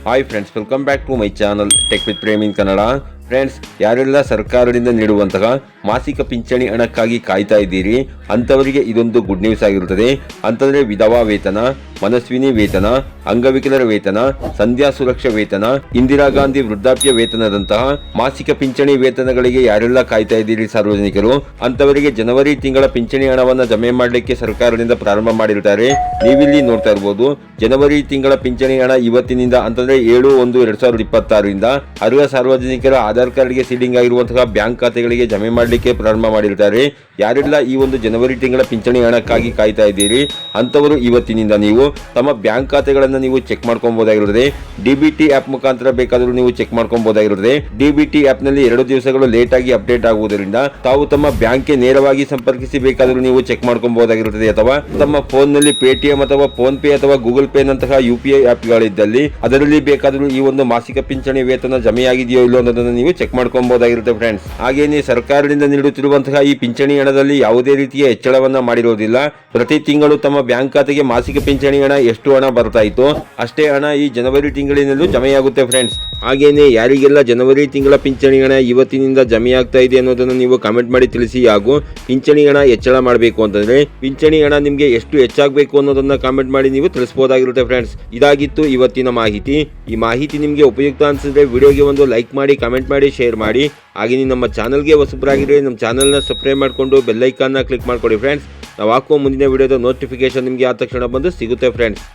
Hi friends, welcome back to my channel tech with Prem in Kannada. Friends, ಯಾರೆಲ್ಲ ಸರ್ಕಾರದಿಂದ ನೀಡುವಂತಹ ಮಾಸಿಕ ಪಿಂಚಣಿ ಹಣಕ್ಕಾಗಿ ಕಾಯ್ತಾ ಇದ್ದೀರಿ ಅಂಥವರಿಗೆ ಇದೊಂದು ಗುಡ್ ನ್ಯೂಸ್ ಆಗಿರುತ್ತದೆ. ಅಂತಂದರೆ ವಿಧವಾ ವೇತನ, ಮನಸ್ವಿನಿ ವೇತನ, ಅಂಗವಿಕಲರ ವೇತನ, ಸಂಧ್ಯಾ ಸುರಕ್ಷಾ ವೇತನ, ಇಂದಿರಾ ಗಾಂಧಿ ವೃದ್ಧಾಪ್ಯ ವೇತನದಂತಹ ಮಾಸಿಕ ಪಿಂಚಣಿ ವೇತನಗಳಿಗೆ ಯಾರೆಲ್ಲ ಕಾಯ್ತಾ ಇದ್ದೀರಿ ಸಾರ್ವಜನಿಕರು ಅಂಥವರಿಗೆ ಜನವರಿ ತಿಂಗಳ ಪಿಂಚಣಿ ಹಣವನ್ನು ಜಮೆ ಮಾಡಲಿಕ್ಕೆ ಸರ್ಕಾರದಿಂದ ಪ್ರಾರಂಭ ಮಾಡಿರುತ್ತಾರೆ. ನೀವಿಲ್ಲಿ ನೋಡ್ತಾ ಇರಬಹುದು, ಜನವರಿ ತಿಂಗಳ ಪಿಂಚಣಿ ಹಣ ಇವತ್ತಿನಿಂದ ಅಂತಂದ್ರೆ 7/1/2026 ಅರ್ಹ ಸಾರ್ವಜನಿಕರ ಆಧಾರ್ ಕಾರ್ಡ್ಗೆ ಸೀಡಿಂಗ್ ಆಗಿರುವಂತಹ ಬ್ಯಾಂಕ್ ಖಾತೆಗಳಿಗೆ ಜಮೆ ಮಾಡಲಿಕ್ಕೆ ಪ್ರಾರಂಭ ಮಾಡಿರುತ್ತಾರೆ. ಯಾರೆಲ್ಲ ಈ ಒಂದು ಜನವರಿ ತಿಂಗಳ ಪಿಂಚಣಿ ಹಣಕ್ಕಾಗಿ ಕಾಯ್ತಾ ಇದ್ದೀರಿ ಅಂತವರು ಇವತ್ತಿನಿಂದ ನೀವು ತಮ್ಮ ಬ್ಯಾಂಕ್ ಖಾತೆಗಳನ್ನು ನೀವು ಚೆಕ್ ಮಾಡ್ಕೊಬಹುದಾಗಿರುತ್ತದೆ. ಡಿಬಿಟಿ ಆಪ್ ಮುಖಾಂತರ ಬೇಕಾದರೂ ನೀವು ಚೆಕ್ ಮಾಡ್ಕೊಬಹುದಾಗಿರುತ್ತದೆ. ಡಿಬಿಟಿ ಆಪ್ ನಲ್ಲಿ 2 ದಿವಸಗಳು ಲೇಟ್ ಆಗಿ ಅಪ್ಡೇಟ್ ಆಗುವುದರಿಂದ ತಾವು ತಮ್ಮ ಬ್ಯಾಂಕ್ಗೆ ನೇರವಾಗಿ ಸಂಪರ್ಕಿಸಿ ಬೇಕಾದರೂ ನೀವು ಚೆಕ್ ಮಾಡ್ಕೊಬಹುದಾಗಿರುತ್ತದೆ. ಅಥವಾ ತಮ್ಮ ಫೋನ್ ನಲ್ಲಿ ಪೇಟಿಎಂ ಅಥವಾ ಫೋನ್ ಪೇ ಅಥವಾ ಗೂಗಲ್ ಪೇ ನಂತಹ UPI ಆಪ್ ಗಳಿದ್ದಲ್ಲಿ ಅದರಲ್ಲಿ ಬೇಕಾದರೂ ಈ ಒಂದು ಮಾಸಿಕ ಪಿಂಚಣಿ ವೇತನ ಜಮೆಯಾಗಿದೆಯೋ ಇಲ್ಲೋ ಅನ್ನೋದನ್ನು ನೀವು ಚೆಕ್ ಮಾಡ್ಕೊಬಹುದಾಗಿರುತ್ತೆ ಫ್ರೆಂಡ್ಸ್. ಹಾಗೇನೇ ಸರ್ಕಾರದಿಂದ ನೀಡುತ್ತಿರುವಂತಹ ಈ ಪಿಂಚಣಿ ಹಣದಲ್ಲಿ ಯಾವುದೇ ರೀತಿಯ ಹೆಚ್ಚಳವನ್ನ ಮಾಡಿರೋದಿಲ್ಲ. ಪ್ರತಿ ತಿಂಗಳು ತಮ್ಮ ಬ್ಯಾಂಕ್ ಖಾತೆಗೆ ಮಾಸಿಕ ಪಿಂಚಣಿ ಹಣ ಎಷ್ಟು ಹಣ ಬರ್ತಾ ಇತ್ತು ಅಷ್ಟೇ ಹಣ ಈ ಜನವರಿ ತಿಂಗಳಿನಲ್ಲೂ ಜಮೆಯಾಗುತ್ತೆ ಫ್ರೆಂಡ್ಸ್. ಹಾಗೇನೆ ಯಾರಿಗೆಲ್ಲ ಜನವರಿ ತಿಂಗಳ ಪಿಂಚಣಿ ಹಣ ಇವತ್ತಿನಿಂದ ಜಮೆಯಾಗ್ತಾ ಇದೆ ಅನ್ನೋದನ್ನು ನೀವು ಕಮೆಂಟ್ ಮಾಡಿ ತಿಳಿಸಿ. ಹಾಗೂ ಪಿಂಚಣಿ ಹಣ ಹೆಚ್ಚಳ ಮಾಡಬೇಕು ಅಂತಂದ್ರೆ ಪಿಂಚಣಿ ಹಣ ನಿಮಗೆ ಎಷ್ಟು ಹೆಚ್ಚಾಗಬೇಕು ಅನ್ನೋದನ್ನ ಕಾಮೆಂಟ್ ಮಾಡಿ ನೀವು ತಿಳಿಸಬಹುದಾಗಿರುತ್ತೆ ಫ್ರೆಂಡ್ಸ್. ಇದಾಗಿತ್ತು ಇವತ್ತಿನ ಮಾಹಿತಿ. ಈ ಮಾಹಿತಿ ನಿಮಗೆ ಉಪಯುಕ್ತ ಅನಿಸಿದ್ರೆ ವಿಡಿಯೋಗೆ ಒಂದು ಲೈಕ್ ಮಾಡಿ, ಕಮೆಂಟ್ ಮಾಡಿ, ಶೇರ್ ಮಾಡಿ. ಹಾಗೆ ನೀವು ನಮ್ಮ ಚಾನಲ್ಗೆ ಹೊಸಬರಾಗಿದ್ರೆ ನಮ್ಮ ಚಾನಲ್ನ ಸಬ್ಸ್ಕ್ರೈಬ್ ಮಾಡಿಕೊಂಡು ಬೆಲ್ ಐಕಾನ್ನ ಕ್ಲಿಕ್ ಮಾಡ್ಕೊಳ್ಳಿ ಫ್ರೆಂಡ್ಸ್. ನಾವು ಹಾಕುವ ಮುಂದಿನ ವಿಡಿಯೋದ ನೋಟಿಫಿಕೇಶನ್ ನಿಮಗೆ ಆದ ತಕ್ಷಣ ಬಂದು ಸಿಗುತ್ತೆ ಫ್ರೆಂಡ್ಸ್.